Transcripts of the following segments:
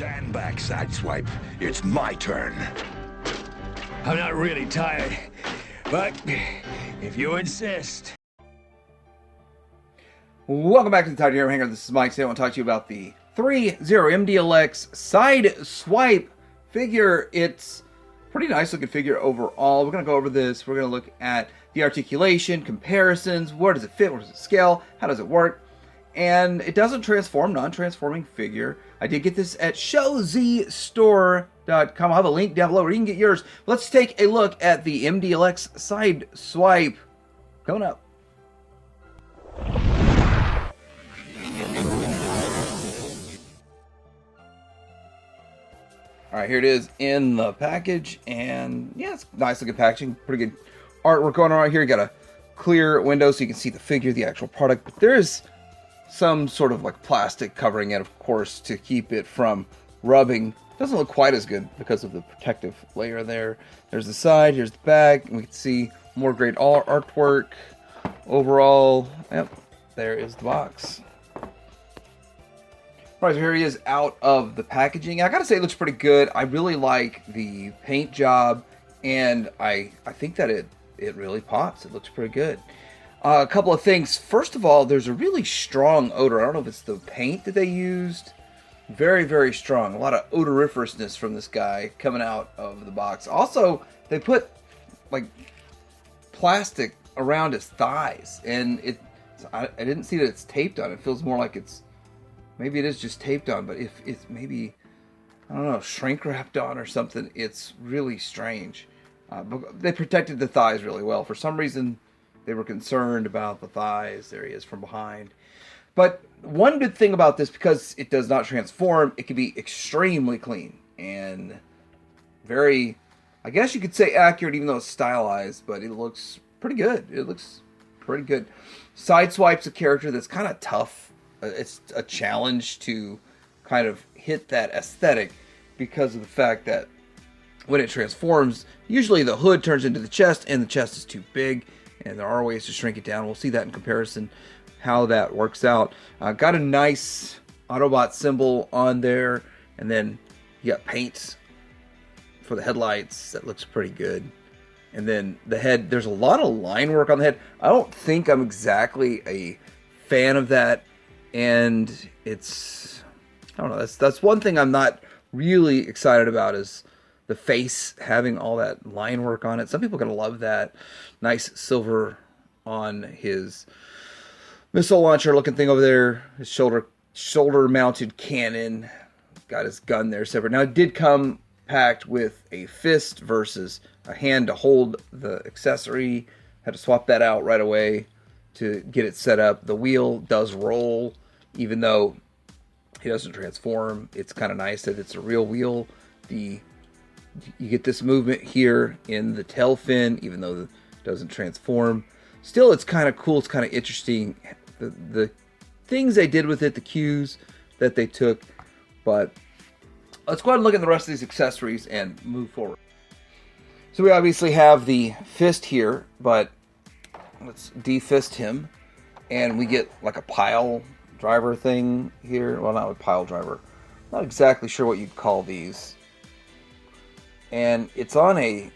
Stand back, Sideswipe. It's my turn. I'm not really tired, but if you insist. Welcome back to the Tired Hero Hangar. This is Mike. Today I want to talk to you about the Threezero MDLX Sideswipe figure. It's a pretty nice looking figure overall. We're going to go over this. We're going to look at the articulation, comparisons, where does it fit, where does it scale, how does it work, and it doesn't transform, non-transforming figure. I did get this at showzstore.com. I'll have a link down below where you can get yours. Let's take a look at the MDLX Sideswipe coming up. Alright, here it is in the package, and yeah, it's nice looking packaging, pretty good artwork going on right here. You got a clear window so you can see the figure, the actual product, but there's some sort of like plastic covering it, of course, to keep it from rubbing. Doesn't look quite as good because of the protective layer there. There's the side, here's the back, and we can see more great artwork overall. Yep, there is the box. Right, so here he is out of the packaging. I gotta say, it looks pretty good. I really like the paint job, and I think that it really pops. It looks pretty good. A couple of things. First of all, there's a really strong odor. I don't know if it's the paint that they used. Very, very strong. A lot of odoriferousness from this guy coming out of the box. Also, they put like plastic around his thighs, and I didn't see that it's taped on. It feels more like it's, maybe it is just taped on, but if it's maybe, I don't know, shrink wrapped on or something, it's really strange. But they protected the thighs really well. For some reason, they were concerned about the thighs. There he is from behind. But one good thing about this, because it does not transform, it can be extremely clean and very, I guess you could say accurate, even though it's stylized, but it looks pretty good. It looks pretty good. Sideswipe's a character that's kind of tough. It's a challenge to kind of hit that aesthetic because of the fact that when it transforms, usually the hood turns into the chest, and the chest is too big, and there are ways to shrink it down. We'll see that in comparison, how that works out. Got a nice Autobot symbol on there, and then you got paint for the headlights. That looks pretty good. And then the head, there's a lot of line work on the head. I don't think I'm exactly a fan of that. And it's, I don't know, that's one thing I'm not really excited about, is the face having all that line work on it. Some people are going to love that. Nice silver on his missile launcher looking thing over there. His shoulder mounted cannon. Got his gun there separate. Now it did come packed with a fist versus a hand to hold the accessory. Had to swap that out right away to get it set up. The wheel does roll, even though it doesn't transform. It's kind of nice that it's a real wheel. You get this movement here in the tail fin, even though it doesn't transform. Still, it's kind of cool. It's kind of interesting. The things they did with it, the cues that they took. But let's go ahead and look at the rest of these accessories and move forward. So we obviously have the fist here, but let's defist him, and we get like a pile driver thing here. Well, not a pile driver. Not exactly sure what you'd call these. And it's on a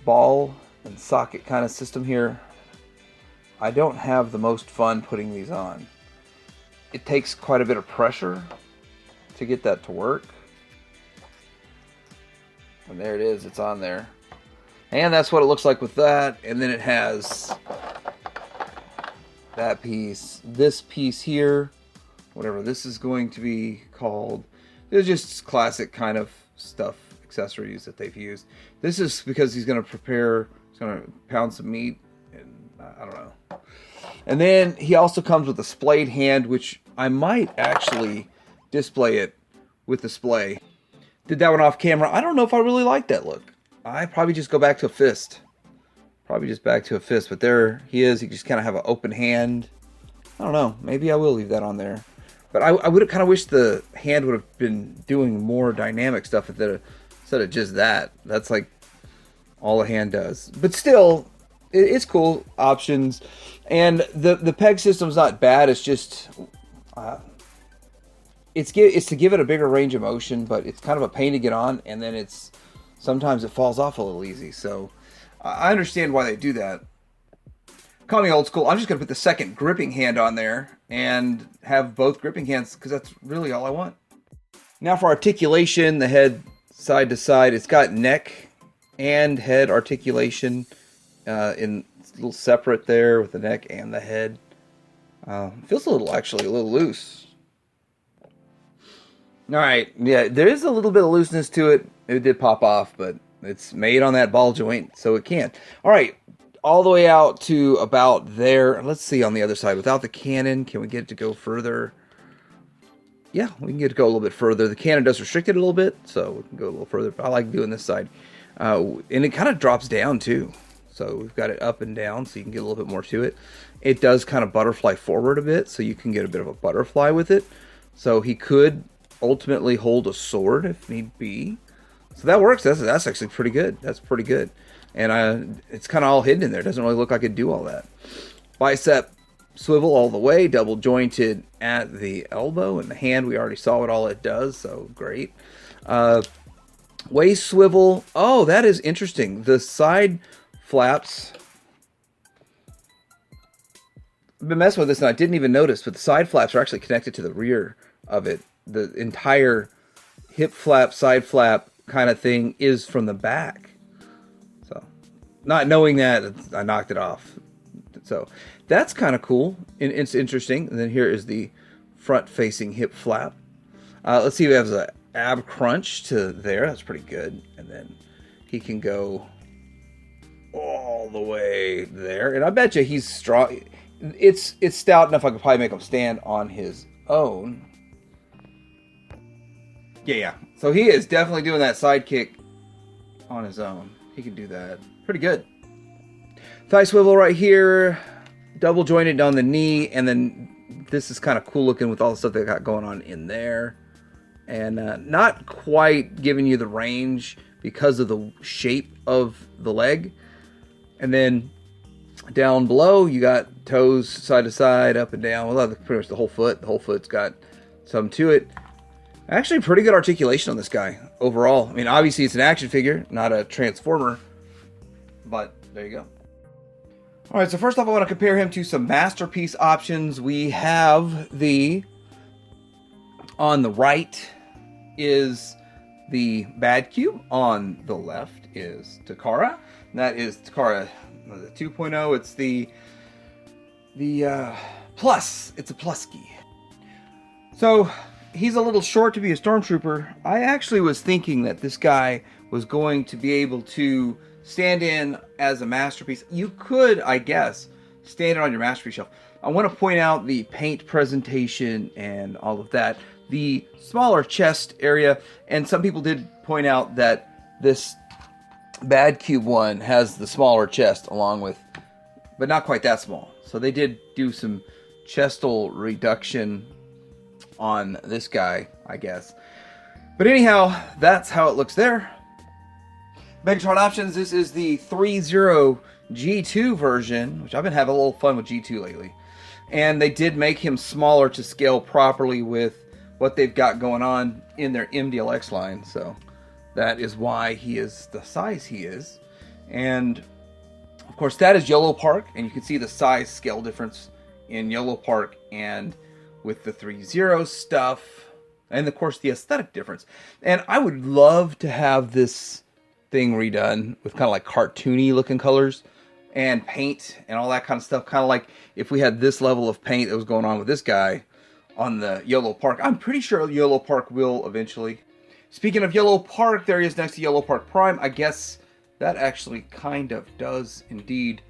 ball and socket kind of system here. I don't have the most fun putting these on. It takes quite a bit of pressure to get that to work. And there it is. It's on there. And that's what it looks like with that. And then it has that piece, this piece here, whatever this is going to be called. They're just classic kind of stuff, accessories that they've used. This is because he's going to pound some meat, and I don't know. And then he also comes with a splayed hand, which I might actually display it with the splay. Did that one off camera. I don't know if I really like that look. I probably just go back to a fist. Probably just back to a fist. But there he is. He just kind of have an open hand. I don't know. Maybe I will leave that on there. But I would have kind of wished the hand would have been doing more dynamic stuff instead of just that. That's like all a hand does. But still, it's cool options. And the peg system's not bad. It's just it's to give it a bigger range of motion, but it's kind of a pain to get on, and then sometimes it falls off a little easy. So I understand why they do that. Call me old school. I'm just going to put the second gripping hand on there and have both gripping hands because that's really all I want. Now for articulation, the head side to side. It's got neck and head articulation in a little separate there with the neck and the head. Feels actually a little loose. All right, yeah, there is a little bit of looseness to it. It did pop off, but it's made on that ball joint, so it can. All right, all the way out to about there. Let's see on the other side. Without the cannon, can we get it to go further? Yeah, we can get it to go a little bit further. The cannon does restrict it a little bit, so we can go a little further. But I like doing this side. And it kind of drops down, too. So we've got it up and down, so you can get a little bit more to it. It does kind of butterfly forward a bit, so you can get a bit of a butterfly with it. So he could ultimately hold a sword if need be. So that works. That's actually pretty good. That's pretty good. And it's kind of all hidden in there. It doesn't really look like it'd do all that. Bicep swivel all the way, double jointed at the elbow and the hand. We already saw what all it does, so great. Waist swivel. Oh, that is interesting. The side flaps. I've been messing with this and I didn't even notice, but the side flaps are actually connected to the rear of it. The entire hip flap, side flap kind of thing is from the back. So, not knowing that, I knocked it off. So, that's kind of cool. It's interesting. And then here is the front-facing hip flap. Let's see if he has an ab crunch to there. That's pretty good. And then he can go all the way there. And I bet you he's strong. It's stout enough I could probably make him stand on his own. Yeah. So he is definitely doing that side kick on his own. He can do that. Pretty good. Thigh swivel right here. Double jointed on the knee. And then this is kind of cool looking with all the stuff they got going on in there. And not quite giving you the range because of the shape of the leg. And then down below, you got toes side to side, up and down. Well, pretty much the whole foot. The whole foot's got some to it. Actually, pretty good articulation on this guy overall. I mean, obviously, it's an action figure, not a transformer. But there you go. All right, so first off, I want to compare him to some masterpiece options. We have on the right is the Bad Cube. On the left is Takara. And that is Takara 2.0. It's the plus. It's a pluski. So he's a little short to be a stormtrooper. I actually was thinking that this guy was going to be able to stand in as a masterpiece. You could, I guess, stand it on your masterpiece shelf. I want to point out the paint presentation and all of that. The smaller chest area, and some people did point out that this Bad Cube one has the smaller chest along with, but not quite that small. So they did do some chestal reduction on this guy, I guess. But anyhow, that's how it looks there. Megatron options, this is the Threezero G2 version, which I've been having a little fun with G2 lately. And they did make him smaller to scale properly with what they've got going on in their MDLX line. So that is why he is the size he is. And of course, that is Yellow Park, and you can see the size scale difference in Yellow Park and with the Threezero stuff, and of course the aesthetic difference. And I would love to have this thing redone with kind of like cartoony looking colors and paint and all that kind of stuff. Kind of like if we had this level of paint that was going on with this guy on the Yellow Park. I'm pretty sure Yellow Park will eventually. Speaking of Yellow Park, there he is next to Yellow Park Prime. I guess that actually kind of does indeed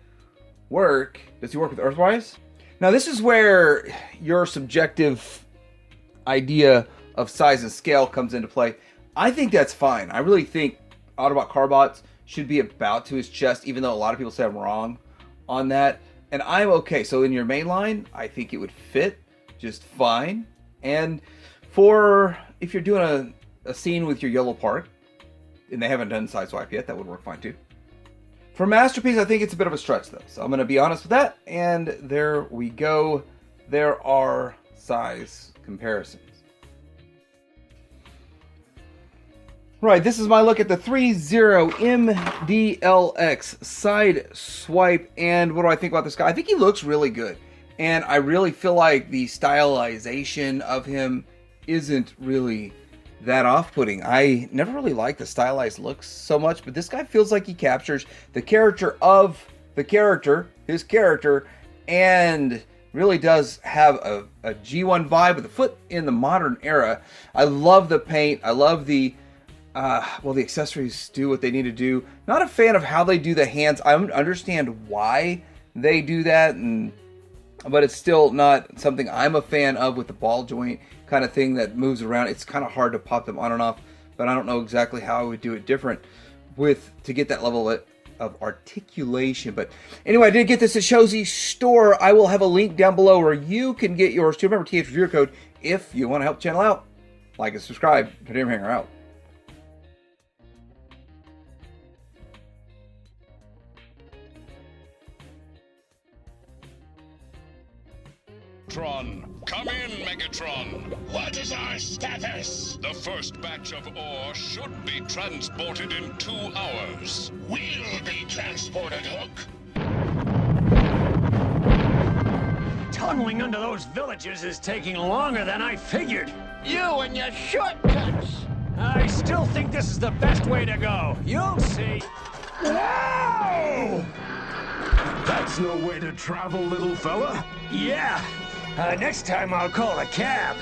work. Does he work with Earthwise? Now this is where your subjective idea of size and scale comes into play. I think that's fine. I really think Autobot Carbots should be about to his chest, even though a lot of people say I'm wrong on that. And I'm okay. So in your main line, I think it would fit just fine. And for if you're doing a scene with your Yellow Park, and they haven't done Sideswipe yet, that would work fine too. For Masterpiece, I think it's a bit of a stretch though. So I'm going to be honest with that. And there we go. There are size comparisons. Right, this is my look at the Threezero MDLX Sideswipe, and what do I think about this guy? I think he looks really good, and I really feel like the stylization of him isn't really that off-putting. I never really liked the stylized looks so much, but this guy feels like he captures the character of the character, his character, and really does have a G1 vibe with a foot in the modern era. I love the paint. I love the the accessories do what they need to do. Not a fan of how they do the hands. I understand why they do that, but it's still not something I'm a fan of with the ball joint kind of thing that moves around. It's kind of hard to pop them on and off, but I don't know exactly how I would do it different to get that level of articulation. But anyway, I did get this at Shozy store. I will have a link down below where you can get yours too. Remember, TH Reviewer code if you want to help the channel out. Like and subscribe. Today, Hanger out. Come in, Megatron. What is our status? The first batch of ore should be transported in 2 hours. We'll be transported, Hook. Tunneling under those villages is taking longer than I figured. You and your shortcuts. I still think this is the best way to go. You'll see. Whoa! That's no way to travel, little fella. Yeah. Next time I'll call a cab.